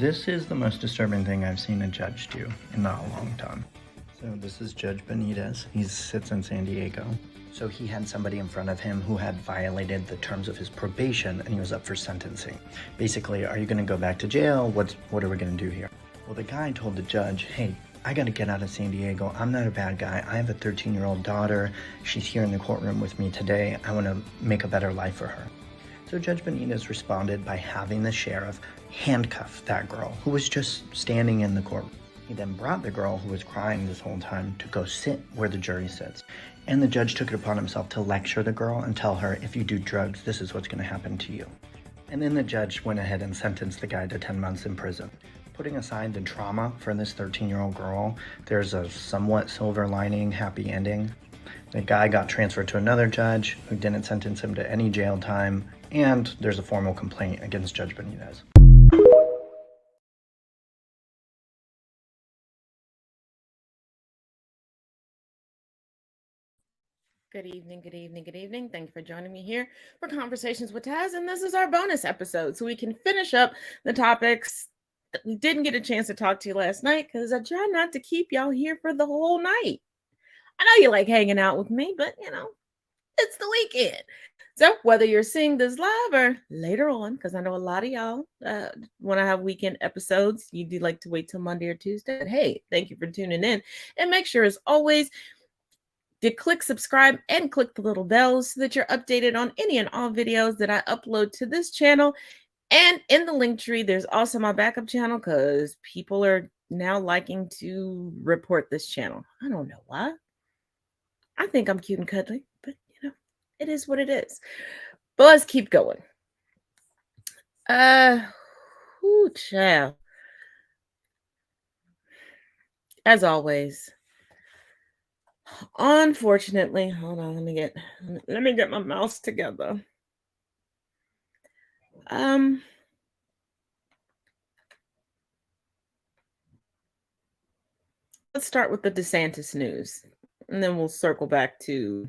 This is the most disturbing thing I've seen a judge do in a long time. So this is Judge Benitez. He sits in San Diego. So he had somebody in front of him who had violated the terms of his probation, and he was up for sentencing. Basically, are you going to go back to jail? What are we going to do here? Well, the guy told the judge, hey, I got to get out of San Diego. I'm not a bad guy. I have a 13-year-old daughter. She's here in the courtroom with me today. I want to make a better life for her. So Judge Benitez responded by having the sheriff handcuff that girl who was just standing in the courtroom. He then brought the girl who was crying this whole time to go sit where the jury sits. And the judge took it upon himself to lecture the girl and tell her, if you do drugs, this is what's going to happen to you. And then the judge went ahead and sentenced the guy to 10 months in prison. Putting aside the trauma for this 13-year-old girl, there's a somewhat silver lining, happy ending. The guy got transferred to another judge who didn't sentence him to any jail time, and there's a formal complaint against Judge Benitez. Good evening, good evening, good evening. Thank you for joining me here for Conversations with Taz, and this is our bonus episode, so we can finish up the topics that we didn't get a chance to talk to last night, because I try not to keep y'all here for the whole night. I know you like hanging out with me, but, it's the weekend. So whether you're seeing this live or later on, because I know a lot of y'all want to have weekend episodes, you do like to wait till Monday or Tuesday. But hey, thank you for tuning in. And make sure, as always, to click subscribe and click the little bell so that you're updated on any and all videos that I upload to this channel. And in the link tree, there's also my backup channel, because people are now liking to report this channel. I don't know why. I think I'm cute and cuddly, but it is what it is. But let's keep going. Child. As always, unfortunately, hold on, let me get my mouse together. Let's start with the DeSantis news, and then we'll circle back to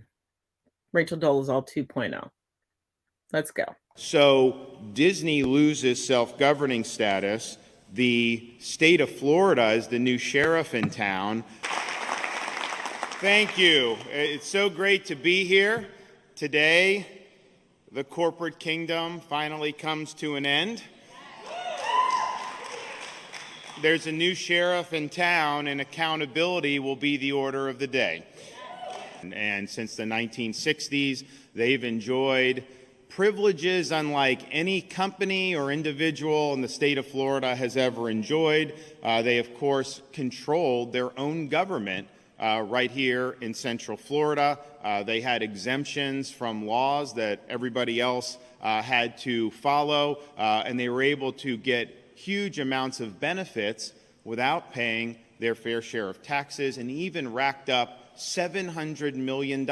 Rachel Dolezal 2.0. Let's go. So Disney loses self-governing status. The state of Florida is the new sheriff in town. Thank you. It's so great to be here. Today, the corporate kingdom finally comes to an end. There's a new sheriff in town, and accountability will be the order of the day. And since the 1960s, they've enjoyed privileges unlike any company or individual in the state of Florida has ever enjoyed. They, of course, controlled their own government right here in Central Florida. They had exemptions from laws that everybody else had to follow, and they were able to get huge amounts of benefits without paying their fair share of taxes, and even racked up $700 million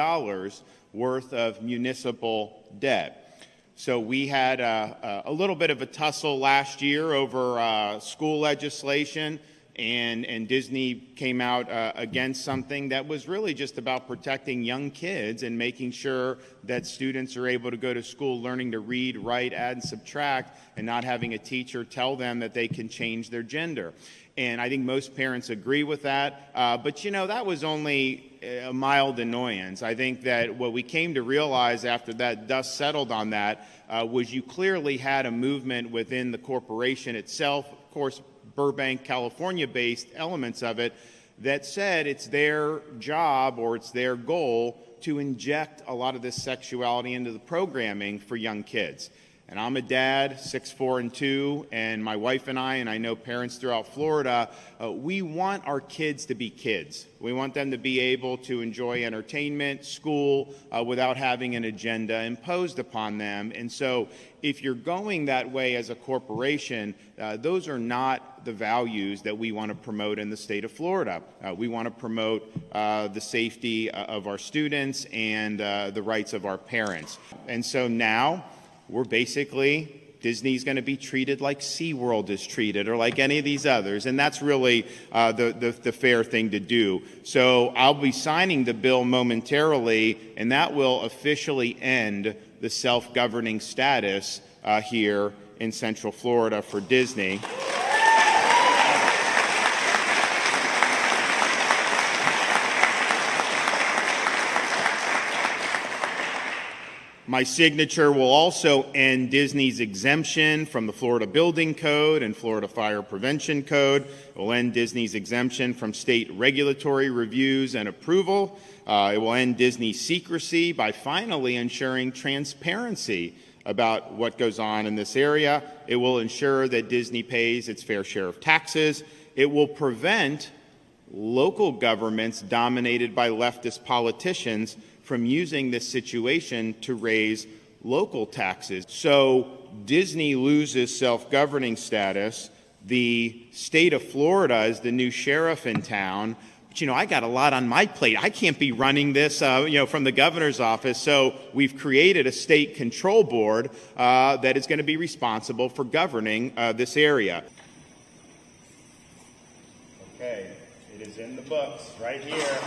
worth of municipal debt. So we had a little bit of a tussle last year over school legislation, and Disney came out against something that was really just about protecting young kids and making sure that students are able to go to school learning to read, write, add, and subtract, and not having a teacher tell them that they can change their gender. And I think most parents agree with that. But that was only a mild annoyance. I think that what we came to realize after that dust settled on that was you clearly had a movement within the corporation itself, of course, Burbank, California-based elements of it, that said it's their job or it's their goal to inject a lot of this sexuality into the programming for young kids. And I'm a dad, 6'4" and 2, and my wife and I know parents throughout Florida, we want our kids to be kids. We want them to be able to enjoy entertainment, school, without having an agenda imposed upon them. And so if you're going that way as a corporation, those are not the values that we want to promote in the state of Florida. We want to promote the safety of our students and the rights of our parents. And so now, we're basically, Disney's going to be treated like SeaWorld is treated, or like any of these others, and that's really the fair thing to do. So I'll be signing the bill momentarily, and that will officially end the self-governing status here in Central Florida for Disney. My signature will also end Disney's exemption from the Florida Building Code and Florida Fire Prevention Code. It will end Disney's exemption from state regulatory reviews and approval. It will end Disney's secrecy by finally ensuring transparency about what goes on in this area. It will ensure that Disney pays its fair share of taxes. It will prevent local governments dominated by leftist politicians from using this situation to raise local taxes. So Disney loses self-governing status. The state of Florida is the new sheriff in town. But, I got a lot on my plate. I can't be running this, from the governor's office. So we've created a state control board that is going to be responsible for governing this area. Okay, it is in the books right here.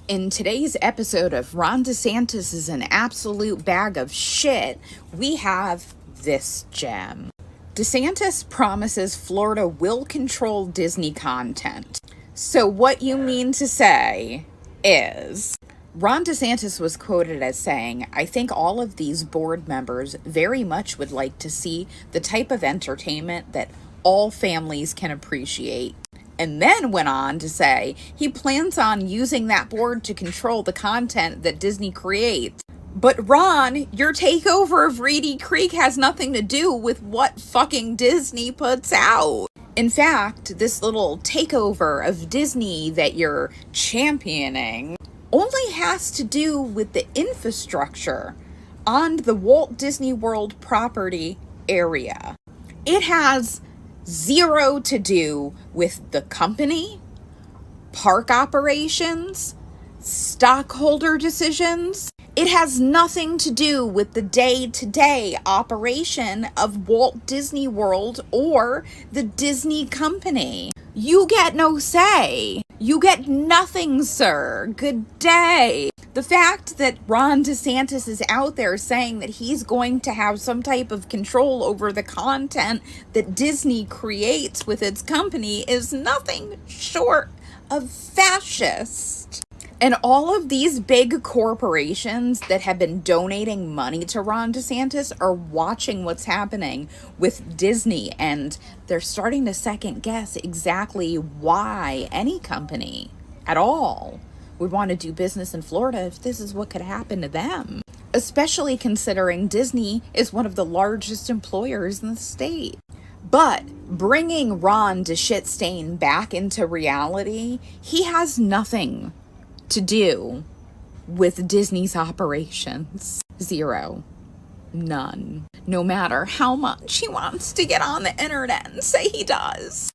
In today's episode of Ron DeSantis is an absolute bag of shit, we have this gem. DeSantis promises Florida will control Disney content. So what you mean to say is, Ron DeSantis was quoted as saying, "I think all of these board members very much would like to see the type of entertainment that all families can appreciate." And then went on to say he plans on using that board to control the content that Disney creates. But Ron, your takeover of Reedy Creek has nothing to do with what fucking Disney puts out. In fact, this little takeover of Disney that you're championing only has to do with the infrastructure on the Walt Disney World property area. It has zero to do with the company, park operations, stockholder decisions. It has nothing to do with the day-to-day operation of Walt Disney World or the Disney company. You get no say. You get nothing, sir. Good day. The fact that Ron DeSantis is out there saying that he's going to have some type of control over the content that Disney creates with its company is nothing short of fascist. And all of these big corporations that have been donating money to Ron DeSantis are watching what's happening with Disney, and they're starting to second guess exactly why any company at all would want to do business in Florida if this is what could happen to them. Especially considering Disney is one of the largest employers in the state. But bringing Ron DeShitstain back into reality, he has nothing to do with Disney's operations. Zero. None. No matter how much he wants to get on the internet and say he does.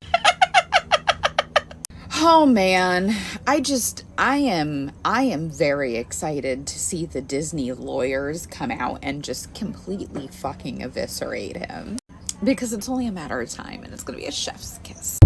Oh man, I am very excited to see the Disney lawyers come out and just completely fucking eviscerate him. Because it's only a matter of time and it's gonna be a chef's kiss.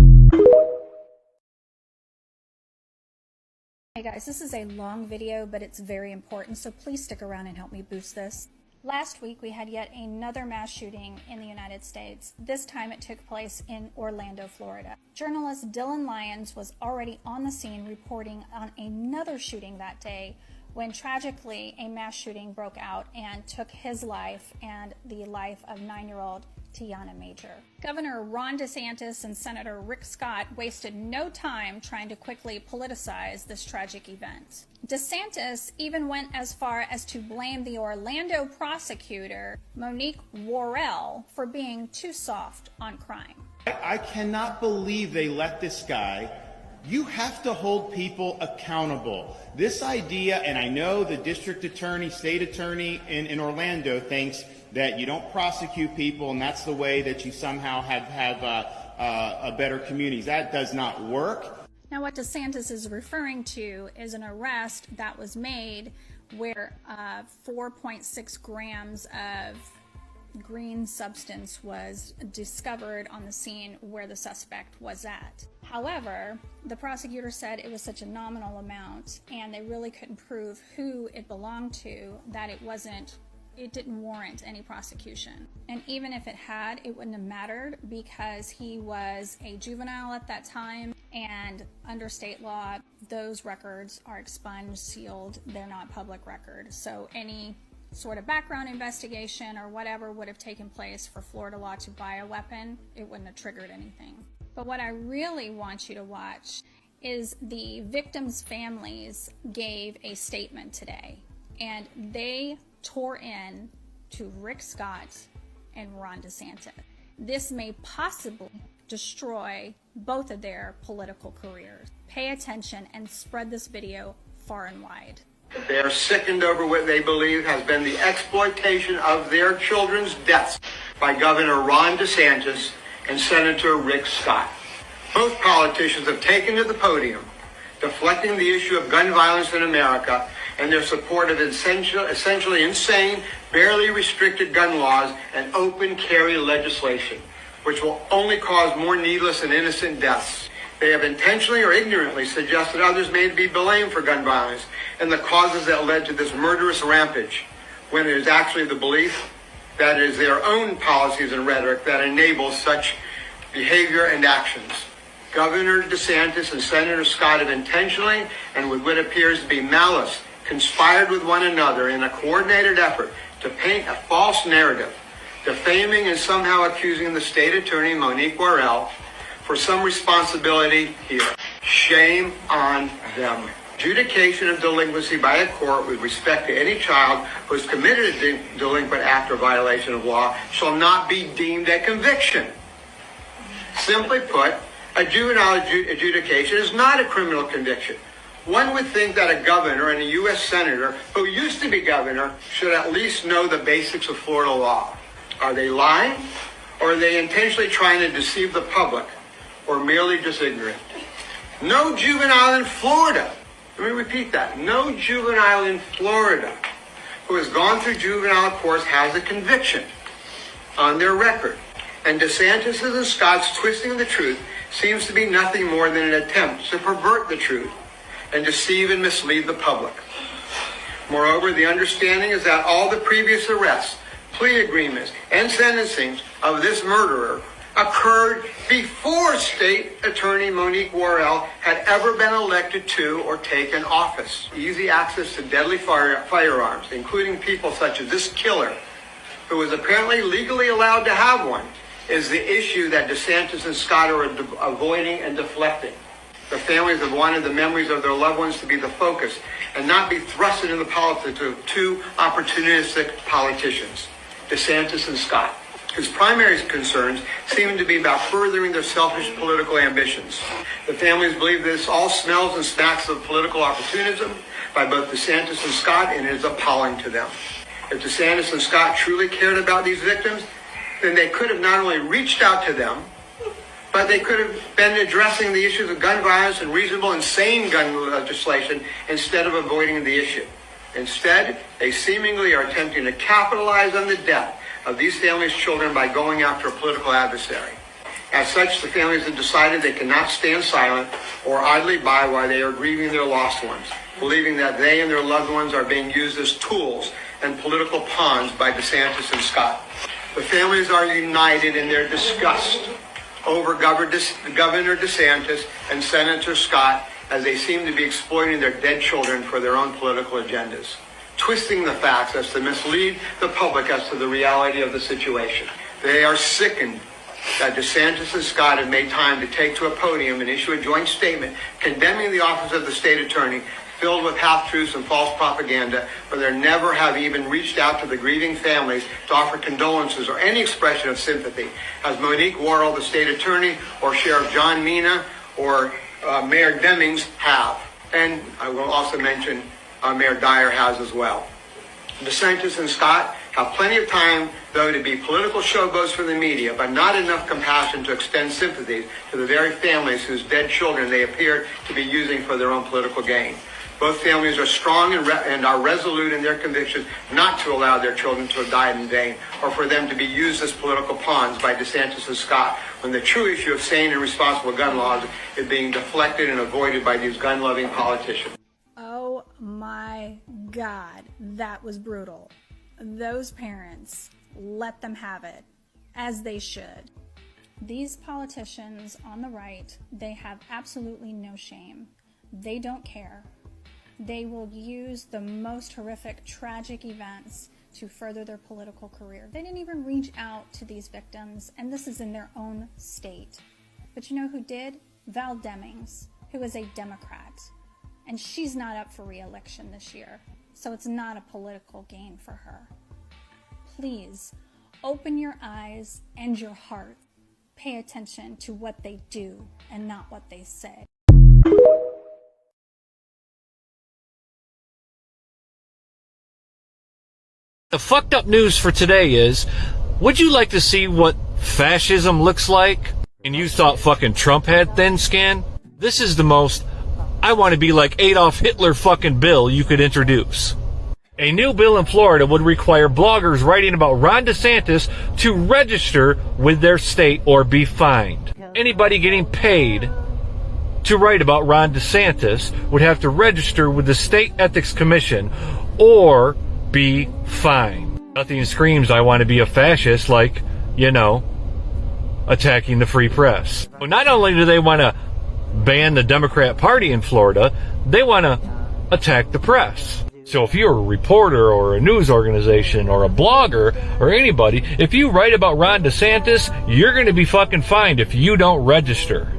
Hey guys, this is a long video, but it's very important, so please stick around and help me boost this. Last week, we had yet another mass shooting in the United States. This time it took place in Orlando, Florida. Journalist Dylan Lyons was already on the scene reporting on another shooting that day when tragically a mass shooting broke out and took his life and the life of 9-year-old Tiana Major. Governor Ron DeSantis and Senator Rick Scott wasted no time trying to quickly politicize this tragic event. DeSantis even went as far as to blame the Orlando prosecutor, Monique Worrell, for being too soft on crime. I cannot believe they let this guy. You have to hold people accountable. This idea, and I know the district attorney, state attorney in Orlando thinks that you don't prosecute people and that's the way that you somehow have a better community. That does not work. Now what DeSantis is referring to is an arrest that was made where 4.6 grams of green substance was discovered on the scene where the suspect was at. However, the prosecutor said it was such a nominal amount and they really couldn't prove who it belonged to that it wasn't It didn't warrant any prosecution. And even if it had, it wouldn't have mattered because he was a juvenile at that time, and under state law, those records are expunged, sealed, they're not public records. So any sort of background investigation or whatever would have taken place for Florida law to buy a weapon, it wouldn't have triggered anything. But what I really want you to watch is the victims' families gave a statement today, and they tore in to Rick Scott and Ron DeSantis. This may possibly destroy both of their political careers. Pay attention and spread this video far and wide. They are sickened over what they believe has been the exploitation of their children's deaths by Governor Ron DeSantis and Senator Rick Scott. Both politicians have taken to the podium, deflecting the issue of gun violence in America and their support of essentially insane, barely restricted gun laws and open carry legislation, which will only cause more needless and innocent deaths. They have intentionally or ignorantly suggested others may be blamed for gun violence and the causes that led to this murderous rampage, when it is actually the belief that it is their own policies and rhetoric that enables such behavior and actions. Governor DeSantis and Senator Scott have intentionally, and with what appears to be malice, conspired with one another in a coordinated effort to paint a false narrative, defaming and somehow accusing the state attorney, Monique Worrell, for some responsibility here. Shame on them. Adjudication of delinquency by a court with respect to any child who has committed a delinquent act or violation of law shall not be deemed a conviction. Simply put, a juvenile adjudication is not a criminal conviction. One would think that a governor and a U.S. senator who used to be governor should at least know the basics of Florida law. Are they lying, or are they intentionally trying to deceive the public, or merely just ignorant? No juvenile in Florida, let me repeat that, no juvenile in Florida who has gone through juvenile courts has a conviction on their record. And DeSantis and Scott's twisting of the truth seems to be nothing more than an attempt to pervert the truth and deceive and mislead the public. Moreover, the understanding is that all the previous arrests, plea agreements, and sentencings of this murderer occurred before State Attorney Monique Worrell had ever been elected to or taken office. Easy access to deadly firearms, including people such as this killer, who was apparently legally allowed to have one, is the issue that DeSantis and Scott are avoiding and deflecting. The families have wanted the memories of their loved ones to be the focus and not be thrusted into politics of two opportunistic politicians, DeSantis and Scott, whose primary concerns seem to be about furthering their selfish political ambitions. The families believe this all smells and smacks of political opportunism by both DeSantis and Scott, and it is appalling to them. If DeSantis and Scott truly cared about these victims, then they could have not only reached out to them, but they could have been addressing the issues of gun violence and reasonable and sane gun legislation instead of avoiding the issue. Instead, they seemingly are attempting to capitalize on the death of these families' children by going after a political adversary. As such, the families have decided they cannot stand silent or idly by while they are grieving their lost ones, believing that they and their loved ones are being used as tools and political pawns by DeSantis and Scott. The families are united in their disgust over Governor DeSantis and Senator Scott as they seem to be exploiting their dead children for their own political agendas, twisting the facts as to mislead the public as to the reality of the situation. They are sickened that DeSantis and Scott have made time to take to a podium and issue a joint statement condemning the office of the state attorney, filled with half-truths and false propaganda, where they never have even reached out to the grieving families to offer condolences or any expression of sympathy, as Monique Worrell, the state attorney, or Sheriff John Mina, or Mayor Demings have. And I will also mention Mayor Dyer has as well. DeSantis and Scott have plenty of time, though, to be political showboats for the media, but not enough compassion to extend sympathy to the very families whose dead children they appear to be using for their own political gain. Both families are strong and are resolute in their conviction not to allow their children to have died in vain, or for them to be used as political pawns by DeSantis and Scott, when the true issue of sane and responsible gun laws is being deflected and avoided by these gun-loving politicians. Oh my God, that was brutal. those parents, let them have it, as they should. These politicians on the right, they have absolutely no shame. They don't care. They will use the most horrific, tragic events to further their political career. They didn't even reach out to these victims, and this is in their own state. But you know who did? Val Demings, who is a Democrat, and she's not up for re-election this year, so it's not a political gain for her. Please, open your eyes and your heart. Pay attention to what they do and not what they say. The fucked up news for today is, would you like to see what fascism looks like? And you thought fucking Trump had thin skin? This is the most I want to be like Adolf Hitler fucking bill you could introduce. A new bill in Florida would require bloggers writing about Ron DeSantis to register with their state or be fined. Anybody getting paid to write about Ron DeSantis would have to register with the State Ethics Commission or be fined. Nothing screams I want to be a fascist like, attacking the free press. Well, not only do they want to ban the Democrat Party in Florida, they want to attack the press. So if you're a reporter or a news organization or a blogger or anybody, if you write about Ron DeSantis, you're going to be fucking fined if you don't register.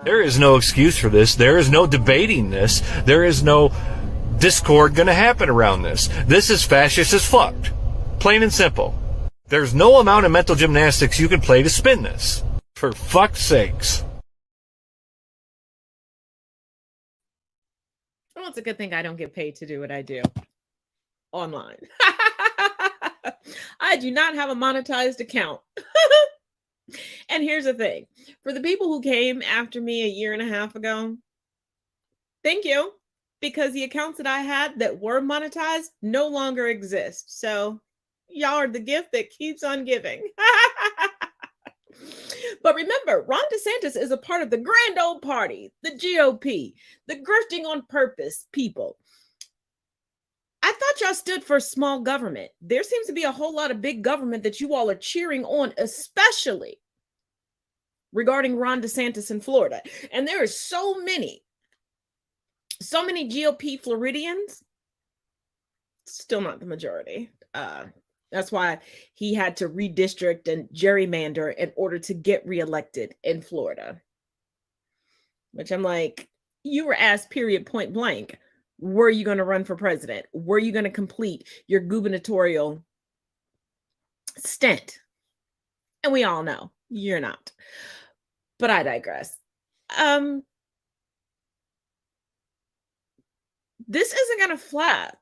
There is no excuse for this. There is no debating this. There is no discord going to happen around this. This is fascist as fuck. Plain and simple. There's no amount of mental gymnastics you can play to spin this. For fuck's sakes. Well, it's a good thing I don't get paid to do what I do online. I do not have a monetized account. And here's the thing. For the people who came after me a year and a half ago, thank you. Because the accounts that I had that were monetized no longer exist. So y'all are the gift that keeps on giving. But remember, Ron DeSantis is a part of the grand old party, the GOP, the grifting on purpose people. I thought y'all stood for small government. There seems to be a whole lot of big government that you all are cheering on, especially regarding Ron DeSantis in Florida. And there are so many GOP Floridians, still not the majority. That's why he had to redistrict and gerrymander in order to get reelected in Florida. Which I'm like, you were asked period point blank, were you going to run for president? Were you going to complete your gubernatorial stint? And we all know you're not. But I digress. This isn't going to fly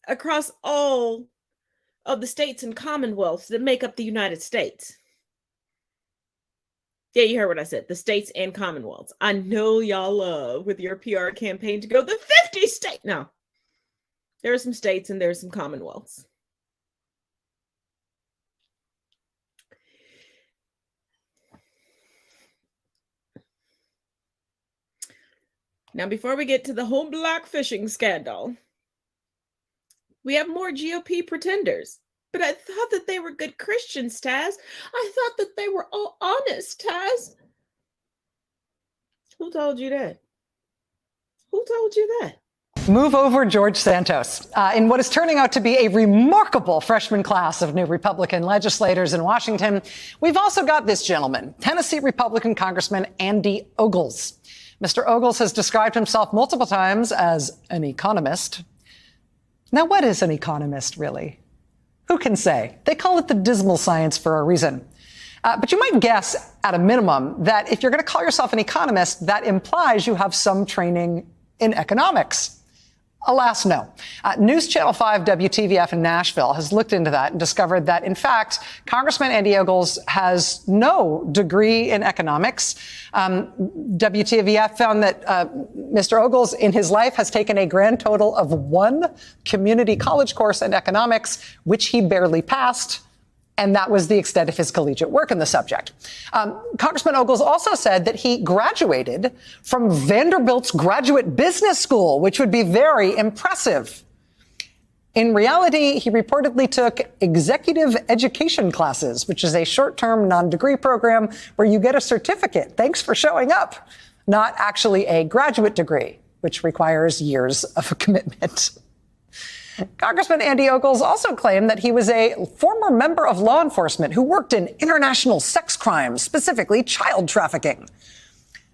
across all of the states and commonwealths that make up the United States. Yeah, you heard what I said. The states and commonwealths. I know y'all love with your PR campaign to go the 50 states. No, there are some states and there's some commonwealths. Now, before we get to the whole black fishing scandal, we have more GOP pretenders. But I thought that they were good Christians, Taz. I thought that they were all honest, Taz. Who told you that? Who told you that? Move over George Santos. In what is turning out to be a remarkable freshman class of new Republican legislators in Washington, we've also got this gentleman, Tennessee Republican Congressman Andy Ogles. Mr. Ogles has described himself multiple times as an economist. Now, what is an economist, really? Who can say? They call it the dismal science for a reason. But you might guess, at a minimum, that if you're going to call yourself an economist, that implies you have some training in economics. Alas, no. News Channel 5 WTVF in Nashville has looked into that and discovered that, in fact, Congressman Andy Ogles has no degree in economics. WTVF found that Mr. Ogles in his life has taken a grand total of one community college course in economics, which he barely passed. And that was the extent of his collegiate work in the subject. Congressman Ogles also said that he graduated from Vanderbilt's Graduate Business School, which would be very impressive. In reality, he reportedly took executive education classes, which is a short-term non-degree program where you get a certificate. Thanks for showing up. Not actually a graduate degree, which requires years of commitment. Congressman Andy Ogles also claimed that he was a former member of law enforcement who worked in international sex crimes, specifically child trafficking.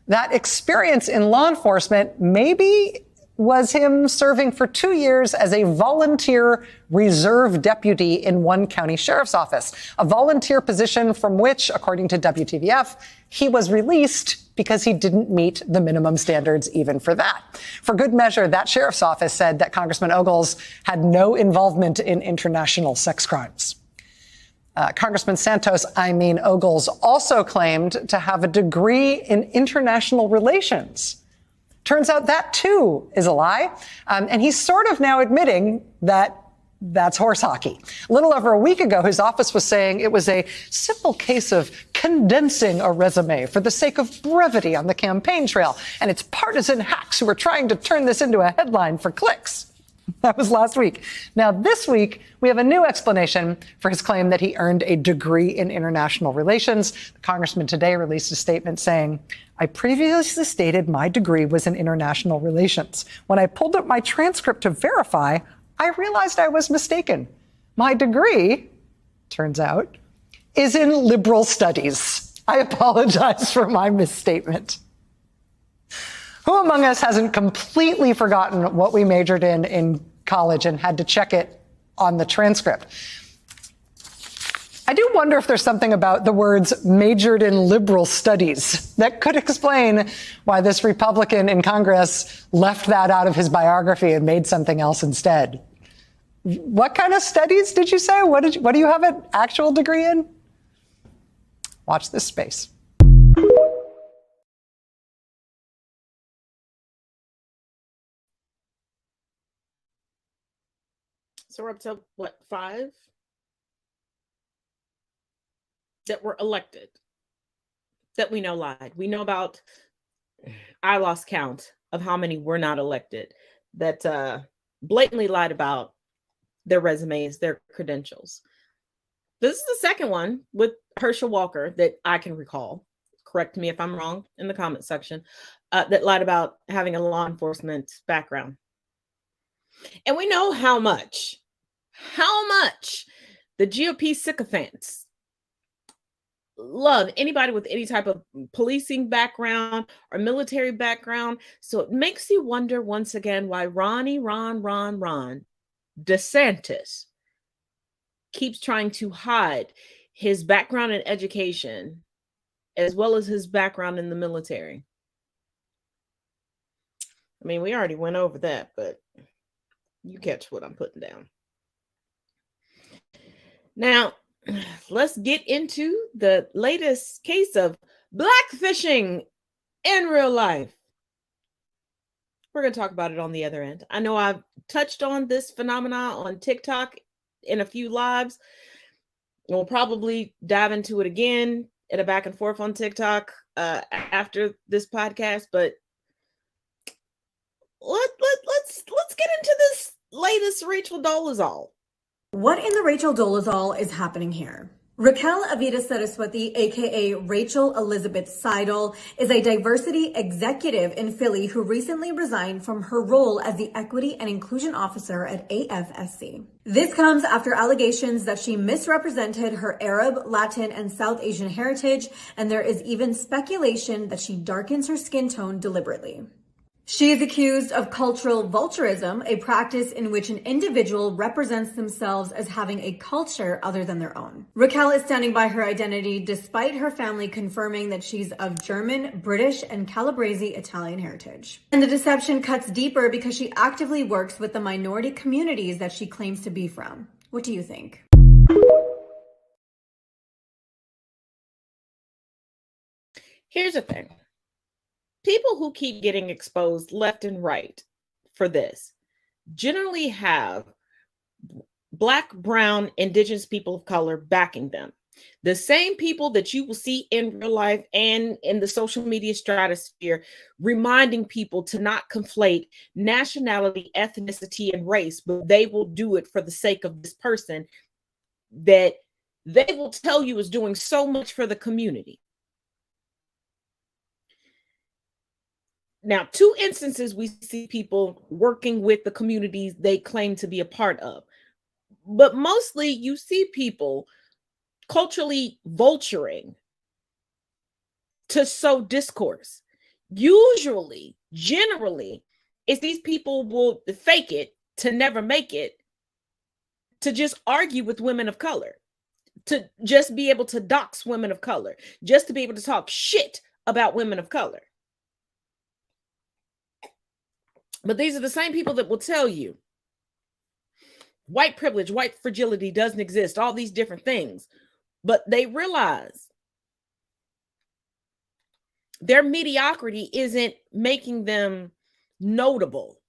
That experience in law enforcement maybe was him serving for 2 years as a volunteer reserve deputy in one county sheriff's office, a volunteer position from which, according to WTVF, he was released because he didn't meet the minimum standards even for that. For good measure, that sheriff's office said that Congressman Ogles had no involvement in international sex crimes. Congressman Ogles also claimed to have a degree in international relations. Turns out that, too, is a lie. And he's sort of now admitting that that's horse hockey. A little over a week ago, his office was saying it was a simple case of condensing a resume for the sake of brevity on the campaign trail. And it's partisan hacks who are trying to turn this into a headline for clicks. That was last week. Now, this week, we have a new explanation for his claim that he earned a degree in international relations. The congressman today released a statement saying, I previously stated my degree was in international relations. When I pulled up my transcript to verify, I realized I was mistaken. My degree, turns out, is in liberal studies. I apologize for my misstatement. Who among us hasn't completely forgotten what we majored in college and had to check it on the transcript? I do wonder if there's something about the words majored in liberal studies that could explain why this Republican in Congress left that out of his biography and made something else instead. What kind of studies did you say? What do you have an actual degree in? Watch this space. So we're up to what, 5 that were elected that we know lied. We know about, I lost count of how many were not elected that blatantly lied about their resumes, their credentials. This is the second one with Herschel Walker that I can recall. Correct me if I'm wrong in the comment section, that lied about having a law enforcement background. And we know how much the GOP sycophants love anybody with any type of policing background or military background. So it makes you wonder once again why Ron DeSantis keeps trying to hide his background in education as well as his background in the military. I mean, we already went over that, but you catch what I'm putting down. Now, let's get into the latest case of blackfishing in real life. We're going to talk about it on the other end. I know I've touched on this phenomena on TikTok in a few lives. We'll probably dive into it again in a back and forth on TikTok after this podcast, but let's get into this latest Rachel Dolezal. What in the Rachel Dolezal is happening here? Raquel Avita Saraswati, aka Rachel Elizabeth Seidel, is a diversity executive in Philly who recently resigned from her role as the Equity and Inclusion Officer at AFSC. This comes after allegations that she misrepresented her Arab, Latin, and South Asian heritage, and there is even speculation that she darkens her skin tone deliberately. She is accused of cultural vulturism, a practice in which an individual represents themselves as having a culture other than their own. Raquel is standing by her identity despite her family confirming that she's of German, British, and Calabrese Italian heritage. And the deception cuts deeper because she actively works with the minority communities that she claims to be from. What do you think? Here's the thing. People who keep getting exposed left and right for this generally have Black, brown, indigenous people of color backing them. The same people that you will see in real life and in the social media stratosphere, reminding people to not conflate nationality, ethnicity, and race, but they will do it for the sake of this person that they will tell you is doing so much for the community. Now, two instances we see people working with the communities they claim to be a part of, but mostly you see people culturally vulturing to sow discourse. Usually, generally, it's these people will fake it to never make it, to just argue with women of color, to just be able to dox women of color, just to be able to talk shit about women of color. But these are the same people that will tell you white privilege, white fragility doesn't exist, all these different things. But they realize their mediocrity isn't making them notable.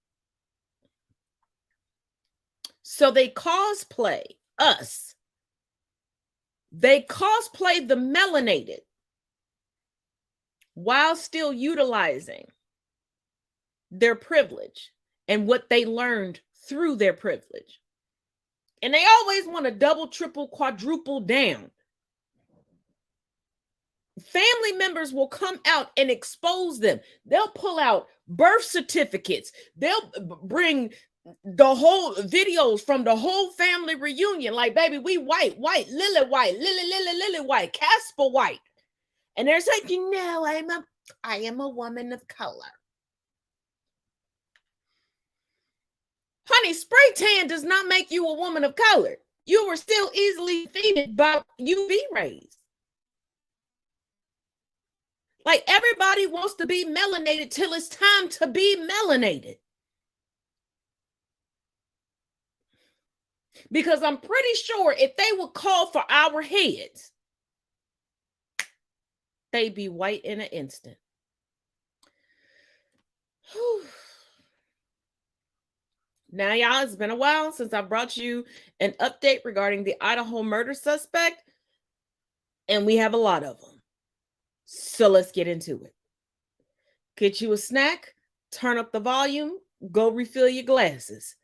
So they cosplay us. They cosplay the melanated while still utilizing their privilege and what they learned through their privilege. And they always want to double, triple, quadruple down. Family members will come out and expose them. They'll pull out birth certificates. They'll bring the whole videos from the whole family reunion. Like, baby, we white, Lily white, Casper white. And they're saying, you know, I am a woman of color. Honey, spray tan does not make you a woman of color. You were still easily defeated by UV rays. Like, everybody wants to be melanated till it's time to be melanated. Because I'm pretty sure if they would call for our heads, they'd be white in an instant. Whew. Now, y'all, it's been a while since I brought you an update regarding the Idaho murder suspect, and we have a lot of them. So let's get into it. Get you a snack, turn up the volume, go refill your glasses,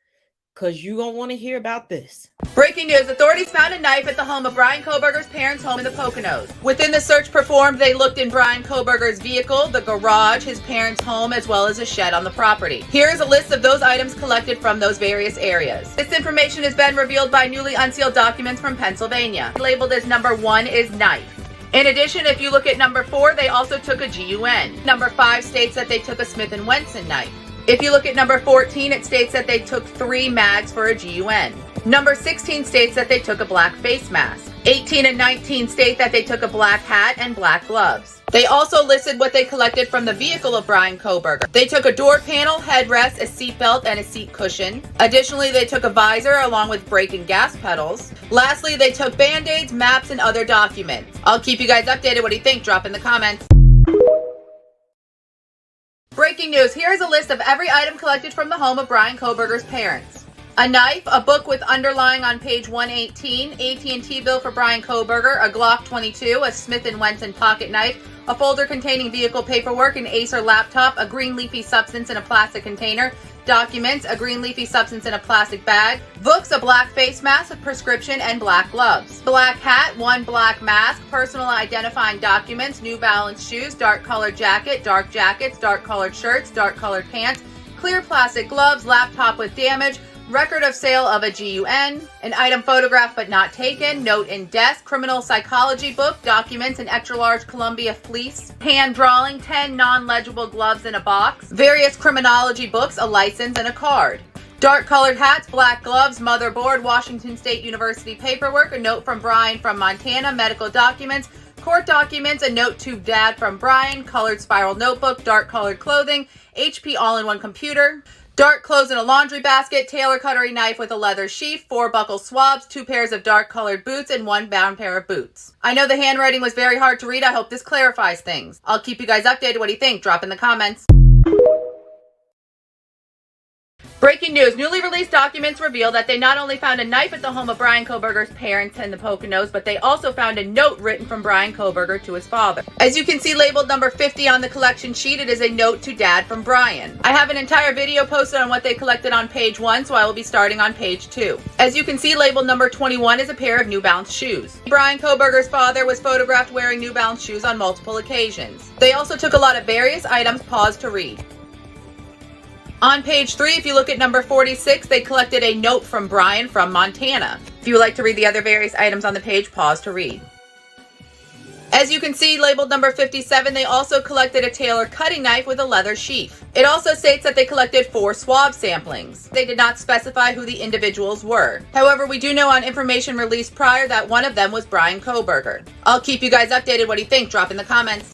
because you don't want to hear about this. Breaking news, authorities found a knife at the home of Brian Kohberger's parents' home in the Poconos. Within the search performed, they looked in Brian Kohberger's vehicle, the garage, his parents' home, as well as a shed on the property. Here is a list of those items collected from those various areas. This information has been revealed by newly unsealed documents from Pennsylvania. Labeled as number 1 is knife. In addition, if you look at number 4, they also took a GUN. Number 5 states that they took a Smith & Wesson knife. If you look at number 14, it states that they took 3 mags for a GUN. Number 16 states that they took a black face mask. 18 and 19 state that they took a black hat and black gloves. They also listed what they collected from the vehicle of Brian Kohberger. They took a door panel, headrest, a seatbelt, and a seat cushion. Additionally, they took a visor along with brake and gas pedals. Lastly, they took band-aids, maps, and other documents. I'll keep you guys updated. What do you think? Drop in the comments. Breaking news, here is a list of every item collected from the home of Brian Kohberger's parents. A knife, a book with underlying on page 118, AT&T bill for Brian Kohberger, a Glock 22, a Smith & Wesson pocket knife, a folder containing vehicle paperwork, an Acer laptop, a green leafy substance in a plastic container, documents, a green leafy substance in a plastic bag, books, a black face mask, a prescription, and black gloves. Black hat, 1 black mask, personal identifying documents, New Balance shoes, dark colored jacket, dark jackets, dark colored shirts, dark colored pants, clear plastic gloves, laptop with damage, record of sale of a GUN, an item photographed but not taken, note in desk, criminal psychology book, documents, an extra-large Columbia fleece, hand drawing, 10 non-legible gloves in a box, various criminology books, a license, and a card. Dark colored hats, black gloves, motherboard, Washington State University paperwork, a note from Brian from Montana, medical documents, court documents, a note to dad from Brian, colored spiral notebook, dark colored clothing, HP all-in-one computer, dark clothes in a laundry basket, tailor cutlery knife with a leather sheath, 4 buckle swabs, 2 pairs of dark colored boots, and 1 bound pair of boots. I know the handwriting was very hard to read. I hope this clarifies things. I'll keep you guys updated. What do you think? Drop in the comments. Breaking news. Newly released documents reveal that they not only found a knife at the home of Brian Kohberger's parents in the Poconos, but they also found a note written from Brian Kohberger to his father. As you can see labeled number 50 on the collection sheet, it is a note to Dad from Brian. I have an entire video posted on what they collected on page 1, so I will be starting on page 2. As you can see labeled number 21 is a pair of New Balance shoes. Brian Kohberger's father was photographed wearing New Balance shoes on multiple occasions. They also took a lot of various items. Pause to read. On page 3, if you look at number 46, they collected a note from Brian from Montana. If you would like to read the other various items on the page, pause to read. As you can see, labeled number 57, they also collected a Taylor cutting knife with a leather sheath. It also states that they collected 4 swab samplings. They did not specify who the individuals were. However, we do know on information released prior that one of them was Brian Kohberger. I'll keep you guys updated. What do you think? Drop in the comments.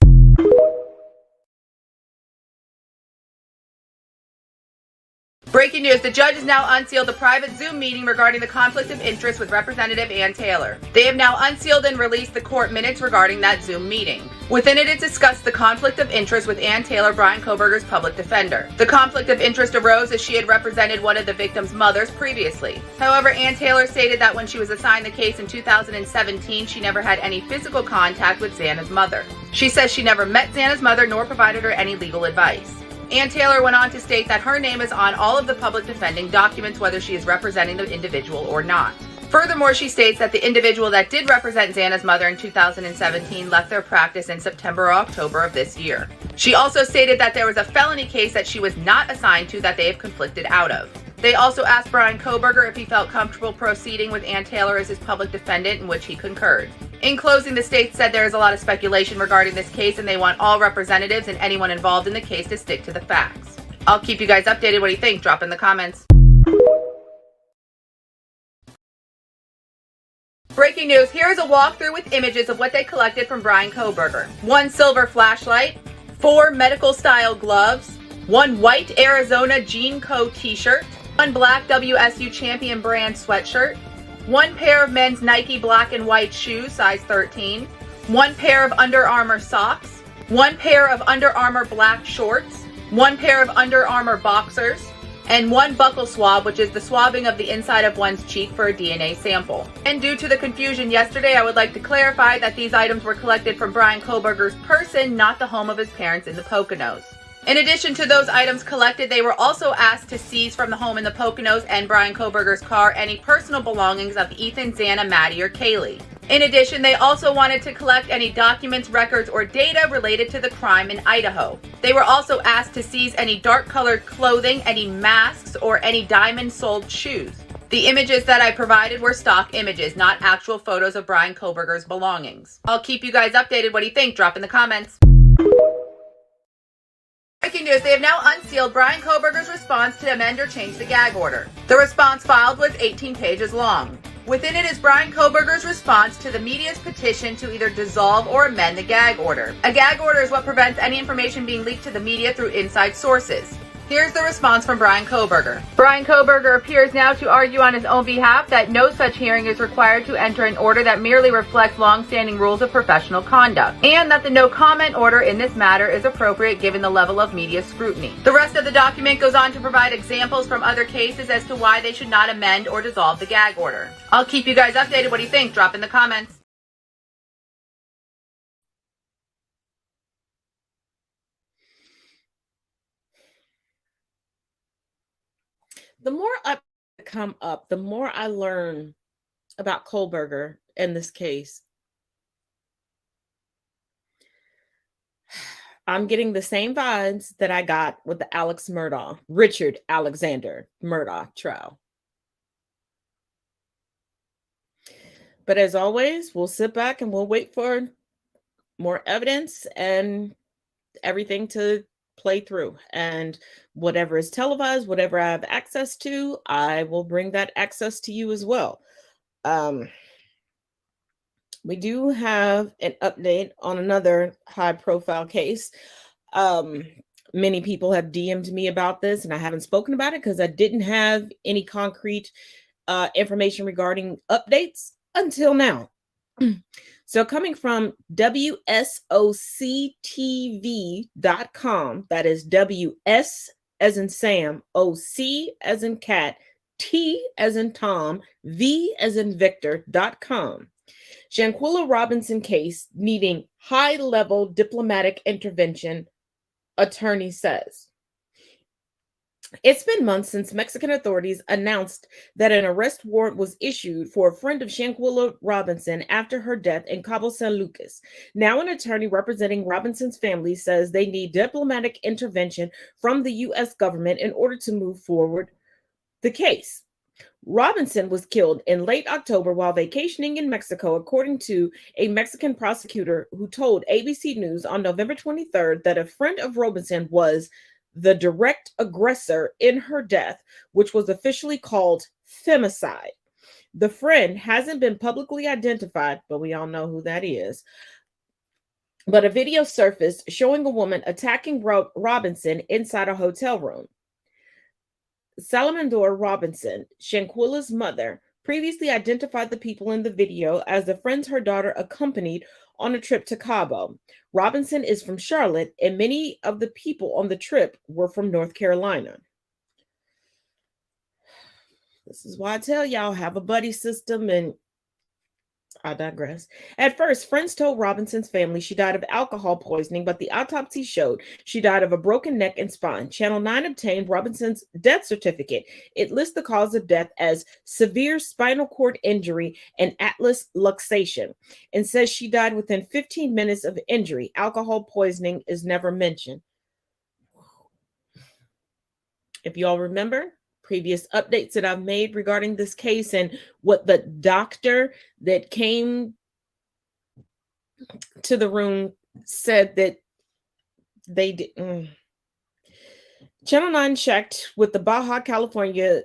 Breaking news, the judge has now unsealed a private Zoom meeting regarding the conflict of interest with Representative Ann Taylor. They have now unsealed and released the court minutes regarding that Zoom meeting. Within it discussed the conflict of interest with Ann Taylor, Brian Kohberger's public defender. The conflict of interest arose as she had represented one of the victim's mothers previously. However, Ann Taylor stated that when she was assigned the case in 2017, she never had any physical contact with Xana's mother. She says she never met Xana's mother nor provided her any legal advice. Ann Taylor went on to state that her name is on all of the public defending documents whether she is representing the individual or not. Furthermore, she states that the individual that did represent Xana's mother in 2017 left their practice in September or October of this year. She also stated that there was a felony case that she was not assigned to that they have conflicted out of. They also asked Brian Kohberger if he felt comfortable proceeding with Ann Taylor as his public defendant, in which he concurred. In closing, the state said there is a lot of speculation regarding this case and they want all representatives and anyone involved in the case to stick to the facts. I'll keep you guys updated. What do you think? Drop in the comments. Breaking news, here is a walkthrough with images of what they collected from Brian Kohberger. 1 silver flashlight, 4 medical style gloves, 1 white Arizona Jean Co t-shirt, 1 black WSU Champion brand sweatshirt, 1 pair of men's Nike black and white shoes, size 13, 1 pair of Under Armour socks, 1 pair of Under Armour black shorts, 1 pair of Under Armour boxers, and 1 buccal swab, which is the swabbing of the inside of one's cheek for a DNA sample. And due to the confusion yesterday, I would like to clarify that these items were collected from Brian Kohberger's person, not the home of his parents in the Poconos. In addition to those items collected, they were also asked to seize from the home in the Poconos and Brian Kohberger's car any personal belongings of Ethan, Xana, Maddie, or Kaylee. In addition, they also wanted to collect any documents, records, or data related to the crime in Idaho. They were also asked to seize any dark-colored clothing, any masks, or any diamond-soled shoes. The images that I provided were stock images, not actual photos of Brian Kohberger's belongings. I'll keep you guys updated. What do you think? Drop in the comments. Breaking news, they have now unsealed Brian Kohberger's response to amend or change the gag order. The response filed was 18 pages long. Within it is Brian Kohberger's response to the media's petition to either dissolve or amend the gag order. A gag order is what prevents any information being leaked to the media through inside sources. Here's the response from Brian Kohberger. Brian Kohberger appears now to argue on his own behalf that no such hearing is required to enter an order that merely reflects long-standing rules of professional conduct, and that the no comment order in this matter is appropriate given the level of media scrutiny. The rest of the document goes on to provide examples from other cases as to why they should not amend or dissolve the gag order. I'll keep you guys updated. What do you think? Drop in the comments. The more I come up, the more I learn about Kohberger in this case. I'm getting the same vibes that I got with the Richard Alexander Murdaugh trial. But as always, we'll sit back and we'll wait for more evidence and everything to play through. And whatever is televised, whatever I have access to, I will bring that access to you as well. We do have an update on another high-profile case. Many people have DM'd me about this, and I haven't spoken about it because I didn't have any concrete information regarding updates until now. So coming from WSOCTV.com, that is WSOCTV, as in Sam, OC as in cat, T as in Tom, V as in Victor.com. Shanquella Robinson case needing high-level diplomatic intervention, attorney says. It's been months since Mexican authorities announced that an arrest warrant was issued for a friend of Shanquella Robinson after her death in Cabo San Lucas. Now, an attorney representing Robinson's family says they need diplomatic intervention from the U.S. government in order to move forward the case. Robinson was killed in late October while vacationing in Mexico, according to a Mexican prosecutor who told ABC News on November 23rd that a friend of Robinson was the direct aggressor in her death, which was officially called femicide. The friend hasn't been publicly identified, but we all know who that is. But a video surfaced showing a woman attacking Robinson inside a hotel room. Salvador Robinson, Shanquella's mother, previously identified the people in the video as the friends her daughter accompanied on a trip to Cabo. Robinson is from Charlotte, and many of the people on the trip were from North Carolina. This is why I tell y'all, have a buddy system, and I digress. At first, friends told Robinson's family she died of alcohol poisoning, but the autopsy showed she died of a broken neck and spine. Channel 9 obtained Robinson's death certificate. It lists the cause of death as severe spinal cord injury and atlas luxation, and says she died within 15 minutes of injury. Alcohol poisoning is never mentioned. If y'all remember, previous updates that I've made regarding this case and what the doctor that came to the room said that they did. Channel 9 checked with the Baja California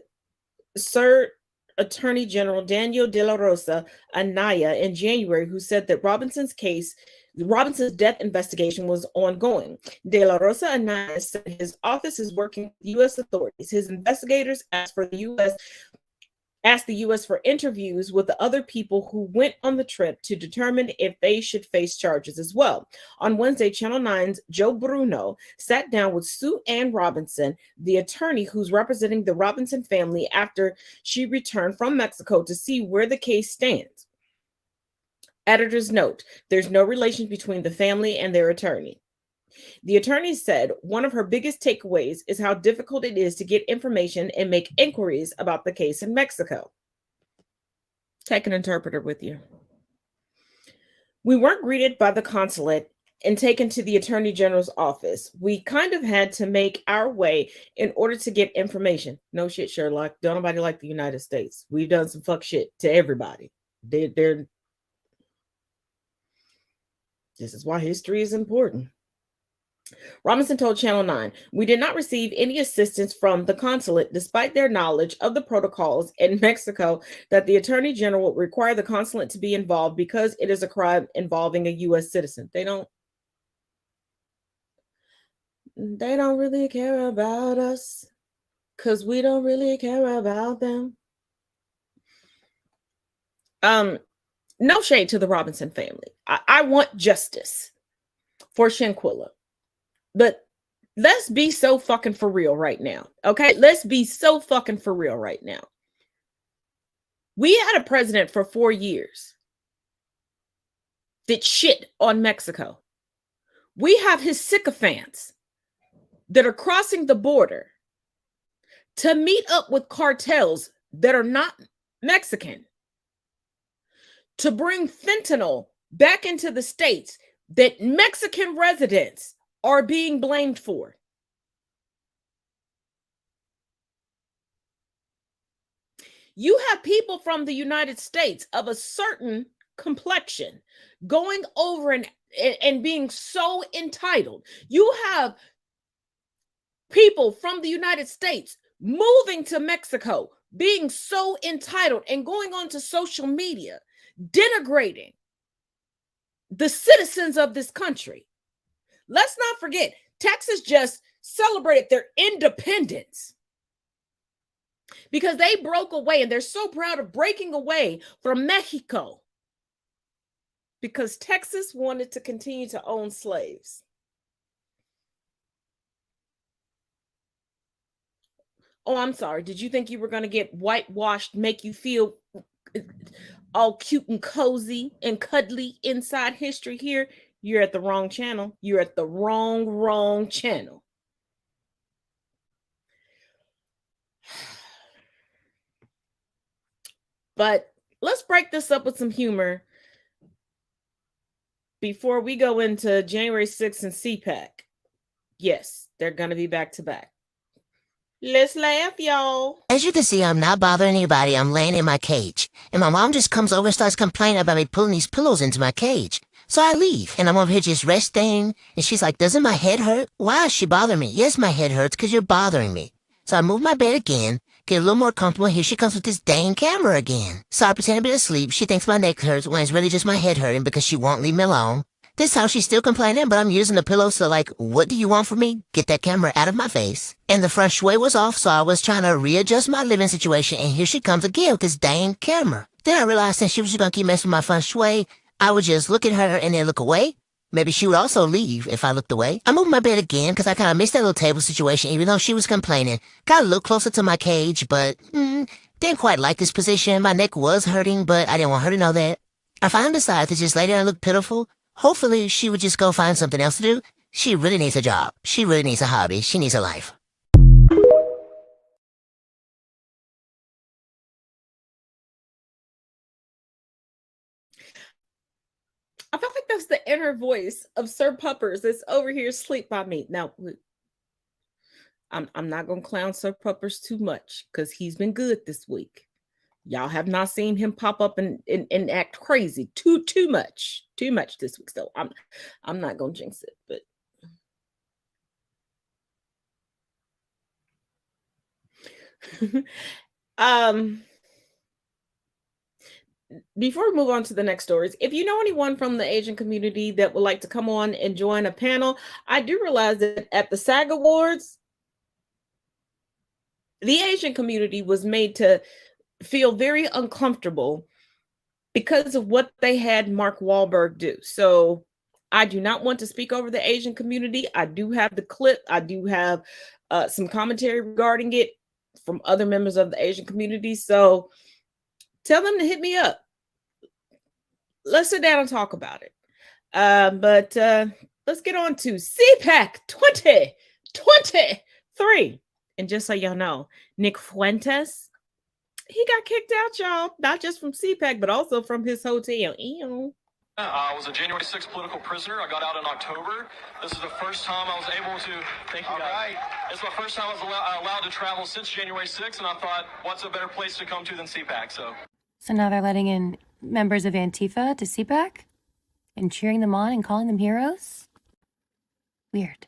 Sir Attorney General Daniel De La Rosa Anaya in January, who said that Robinson's death investigation was ongoing. De La Rosa Anaya said his office is working with U.S. authorities. His investigators asked the U.S. for interviews with the other people who went on the trip to determine if they should face charges as well. On Wednesday, Channel 9's Joe Bruno sat down with Sue Ann Robinson, the attorney who's representing the Robinson family after she returned from Mexico, to see where the case stands. Editor's note: there's no relation between the family and their attorney. The attorney said one of her biggest takeaways is how difficult it is to get information and make inquiries about the case in Mexico. Take an interpreter with you. We weren't greeted by the consulate and taken to the attorney general's office. We kind of had to make our way in order to get information. No shit, Sherlock. Don't nobody like the United States. We've done some fuck shit to everybody. This is why history is important. Robinson told Channel 9, we did not receive any assistance from the consulate, despite their knowledge of the protocols in Mexico that the attorney general would require the consulate to be involved because it is a crime involving a U.S. citizen. They don't really care about us because we don't really care about them. No shade to the Robinson family. I want justice for Shanquella. But let's be so fucking for real right now. Okay? Let's be so fucking for real right now. We had a president for 4 years that shit on Mexico. We have his sycophants that are crossing the border to meet up with cartels that are not Mexican, to bring fentanyl back into the states that Mexican residents are being blamed for. You have people from the United States of a certain complexion going over and being so entitled. You have people from the United States moving to Mexico, being so entitled and going on to social media, denigrating the citizens of this country. Let's not forget, Texas just celebrated their independence because they broke away, and they're so proud of breaking away from Mexico because Texas wanted to continue to own slaves. Oh, I'm sorry. Did you think you were going to get whitewashed, make you feel all cute and cozy and cuddly inside history here? You're at the wrong channel. You're at the wrong channel. But let's break this up with some humor before we go into January 6th and CPAC. Yes, they're going to be back to back. Let's laugh, y'all. As you can see, I'm not bothering anybody. I'm laying in my cage. And my mom just comes over and starts complaining about me pulling these pillows into my cage. So I leave, and I'm over here just resting. And she's like, doesn't my head hurt? Why is she bothering me? Yes, my head hurts because you're bothering me. So I move my bed again, get a little more comfortable. Here she comes with this dang camera again. So I pretend to be asleep. She thinks my neck hurts when it's really just my head hurting because she won't leave me alone. This time she's still complaining, but I'm using the pillow, so like, what do you want from me? Get that camera out of my face. And the feng shui was off, so I was trying to readjust my living situation, and here she comes again with this dang camera. Then I realized since she was just gonna keep messing with my feng shui, I would just look at her and then look away. Maybe she would also leave if I looked away. I moved my bed again because I kind of missed that little table situation, even though she was complaining. Got a little closer to my cage, but didn't quite like this position. My neck was hurting, but I didn't want her to know that. I finally decided to just lay there and look pitiful. Hopefully, she would just go find something else to do. She really needs a job. She really needs a hobby. She needs a life. I feel like that's the inner voice of Sir Puppers that's over here asleep by me. Now, I'm not going to clown Sir Puppers too much because he's been good this week. Y'all have not seen him pop up and act crazy too much this week. So I'm not gonna jinx it, but before we move on to the next stories, if you know anyone from the Asian community that would like to come on and join a panel, I do realize that at the SAG Awards, the Asian community was made to feel very uncomfortable because of what they had Mark Wahlberg do. So I do not want to speak over the Asian community. I do have the clip. I do have some commentary regarding it from other members of the Asian community. So tell them to hit me up. Let's sit down and talk about it. But let's get on to CPAC 2023. And just so y'all know, Nick Fuentes, he got kicked out, y'all. Not just from CPAC, but also from his hotel. Ew. I was a January 6th political prisoner. I got out in October. This is the first time I was able to. Thank you, guys. It's my first time I was allowed to travel since January 6th, and I thought, what's a better place to come to than CPAC? So now they're letting in members of Antifa to CPAC and cheering them on and calling them heroes? Weird.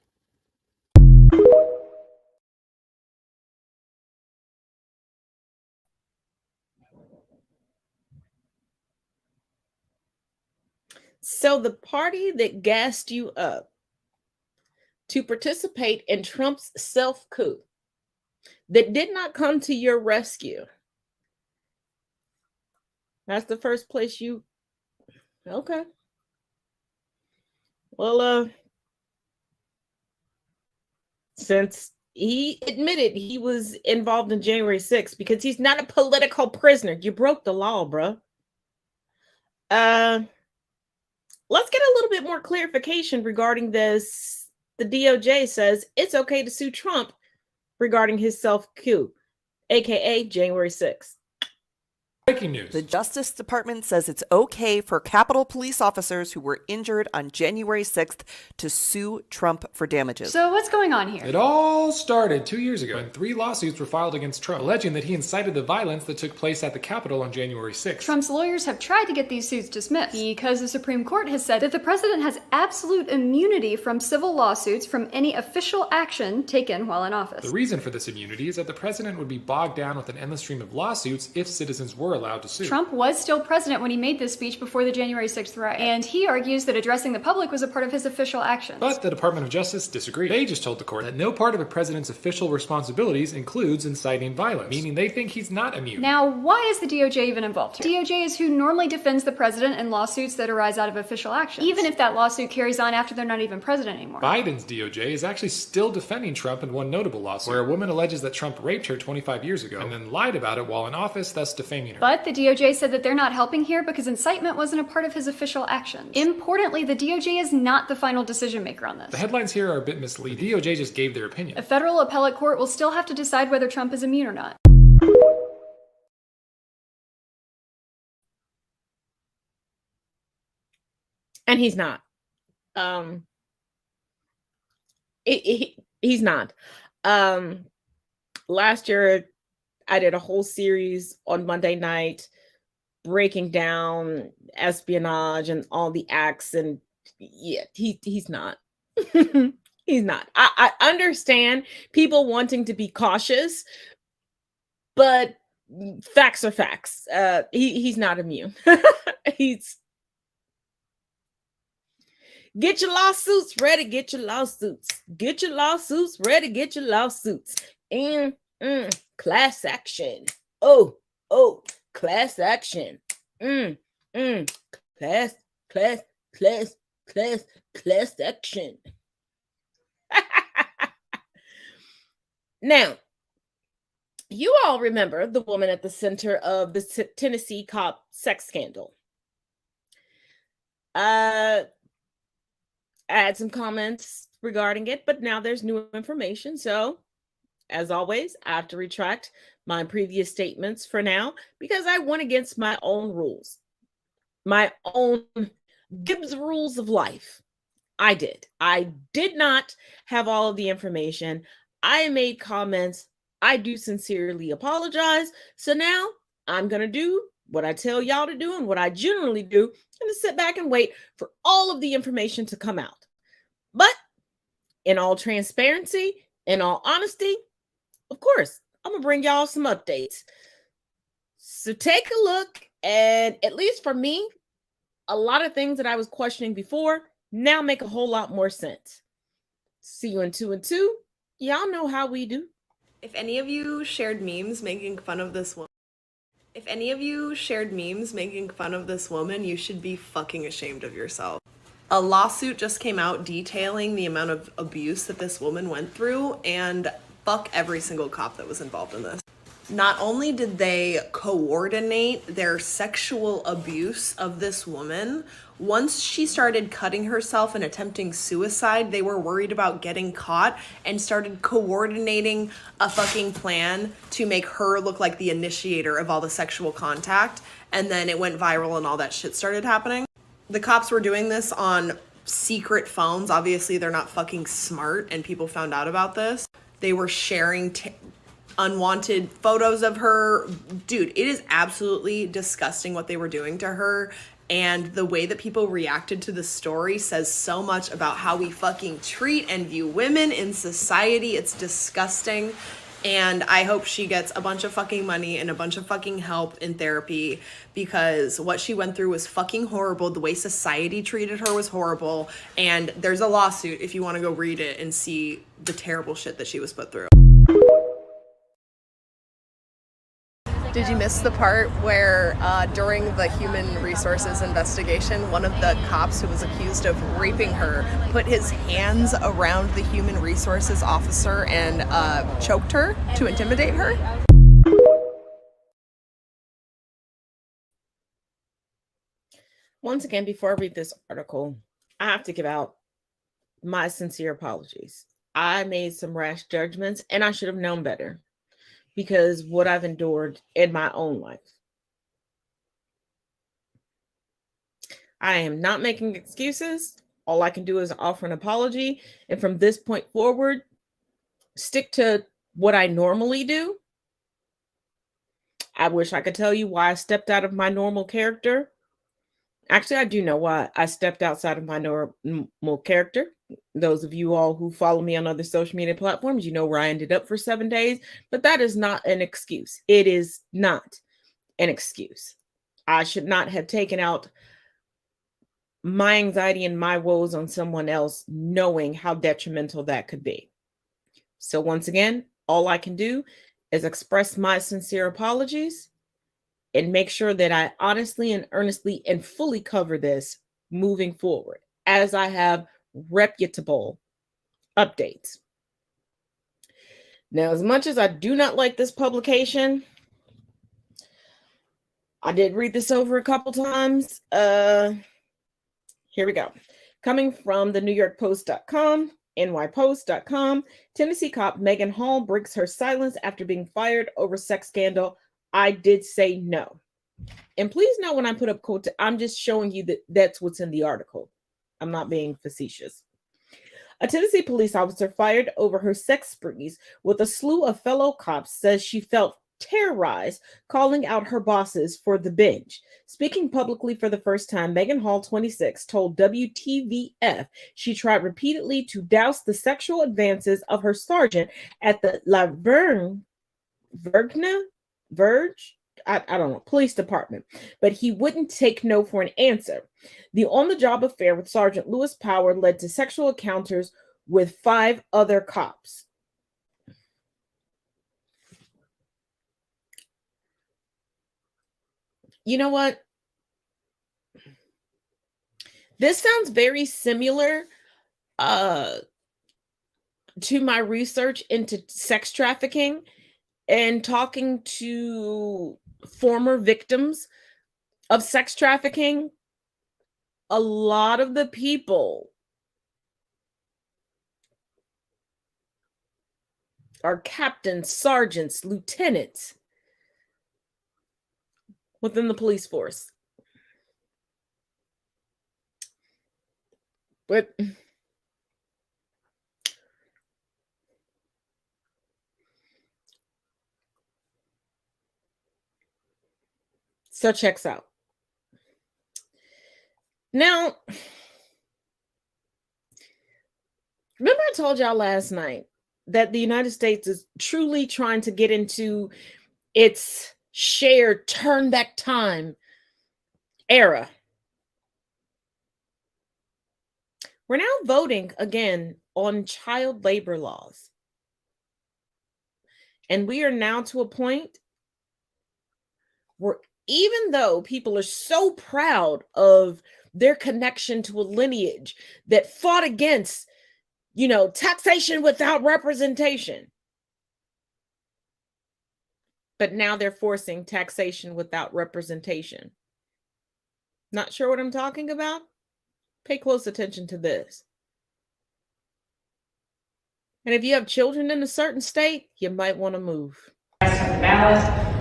So the party that gassed you up to participate in Trump's self-coup that did not come to your rescue. That's the first place you... Okay. Well, since he admitted he was involved in January 6th because he's not a political prisoner. You broke the law, bro. Let's get a little bit more clarification regarding this. The DOJ says it's okay to sue Trump regarding his self-coup, aka January 6th. Breaking news. The Justice Department says it's okay for Capitol police officers who were injured on January 6th to sue Trump for damages. So what's going on here? It all started 2 years ago when 3 lawsuits were filed against Trump, alleging that he incited the violence that took place at the Capitol on January 6th. Trump's lawyers have tried to get these suits dismissed because the Supreme Court has said that the president has absolute immunity from civil lawsuits from any official action taken while in office. The reason for this immunity is that the president would be bogged down with an endless stream of lawsuits if citizens were allowed to sue. Trump was still president when he made this speech before the January 6th riot, and he argues that addressing the public was a part of his official actions. But the Department of Justice disagreed. They just told the court that no part of a president's official responsibilities includes inciting violence, meaning they think he's not immune. Now, why is the DOJ even involved here? DOJ is who normally defends the president in lawsuits that arise out of official actions, even if that lawsuit carries on after they're not even president anymore. Biden's DOJ is actually still defending Trump in one notable lawsuit, where a woman alleges that Trump raped her 25 years ago and then lied about it while in office, thus defaming her. But the DOJ said that they're not helping here because incitement wasn't a part of his official actions. Importantly, the DOJ is not the final decision maker on this. The headlines here are a bit misleading. The DOJ just gave their opinion. A federal appellate court will still have to decide whether Trump is immune or not. And he's not. He's not. Last year, I did a whole series on Monday night breaking down espionage and all the acts, and yeah, he's not. He's not. I understand people wanting to be cautious, but facts are facts. He's not immune. Get your lawsuits ready. Get your lawsuits. Get your lawsuits ready. Get your lawsuits. And class action. Oh, class action. Class action. Now, you all remember the woman at the center of the Tennessee cop sex scandal. I had some comments regarding it, but now there's new information. So, as always, I have to retract my previous statements for now because I went against my own rules, my own Gibbs rules of life. I did not have all of the information. I made comments. I do sincerely apologize. So now I'm going to do what I tell y'all to do and what I generally do, and to sit back and wait for all of the information to come out. But in all transparency, in all honesty, of course, I'm going to bring y'all some updates. So take a look, and at least for me, a lot of things that I was questioning before now make a whole lot more sense. See you in 2 and 2. Y'all know how we do. If any of you shared memes making fun of this woman, you should be fucking ashamed of yourself. A lawsuit just came out detailing the amount of abuse that this woman went through, and fuck every single cop that was involved in this. Not only did they coordinate their sexual abuse of this woman, once she started cutting herself and attempting suicide, they were worried about getting caught and started coordinating a fucking plan to make her look like the initiator of all the sexual contact. And then it went viral and all that shit started happening. The cops were doing this on secret phones. Obviously, they're not fucking smart, and people found out about this. They were sharing unwanted photos of her. Dude, it is absolutely disgusting what they were doing to her. And the way that people reacted to the story says so much about how we fucking treat and view women in society. It's disgusting. And I hope she gets a bunch of fucking money and a bunch of fucking help in therapy, because what she went through was fucking horrible. The way society treated her was horrible. And there's a lawsuit if you want to go read it and see the terrible shit that she was put through. Did you miss the part where during the human resources investigation, one of the cops who was accused of raping her put his hands around the human resources officer and choked her to intimidate her? Once again, before I read this article, I have to give out my sincere apologies. I made some rash judgments, and I should have known better, because what I've endured in my own life. I am not making excuses. All I can do is offer an apology. And from this point forward, stick to what I normally do. I wish I could tell you why I stepped out of my normal character. Actually, I do know why I stepped outside of my normal character. Those of you all who follow me on other social media platforms, you know where I ended up for 7 days, but that is not an excuse. It is not. an excuse. I should not have taken out my anxiety and my woes on someone else, knowing how detrimental that could be. So once again, all I can do is express my sincere apologies and make sure that I honestly and earnestly and fully cover this moving forward as I have reputable updates. Now, as much as I do not like this publication, I did read this over a couple times. Here we go. Coming from the NewYorkPost.com, NYPost.com, Tennessee cop Megan Hall breaks her silence after being fired over sex scandal. I did say no. And please know when I put up quote, I'm just showing you that that's what's in the article. I'm not being facetious. A Tennessee police officer fired over her sex sprees with a slew of fellow cops says she felt terrorized, calling out her bosses for the binge. Speaking publicly for the first time, Megan Hall, 26, told WTVF she tried repeatedly to douse the sexual advances of her sergeant at the La Verge, I don't know, police department, but he wouldn't take no for an answer. The on-the-job affair with Sergeant Lewis Power led to sexual encounters with 5 other cops. You know what? This sounds very similar to my research into sex trafficking and talking to former victims of sex trafficking. A lot of the people are captains, sergeants, lieutenants within the police force. But so checks out. Now, remember I told y'all last night that the United States is truly trying to get into its shared turn back time era. We're now voting again on child labor laws. And we are now to a point where even though people are so proud of their connection to a lineage that fought against, taxation without representation, but now they're forcing taxation without representation. Not sure what I'm talking about? Pay close attention to this. And if you have children in a certain state, you might want to move. Ballot.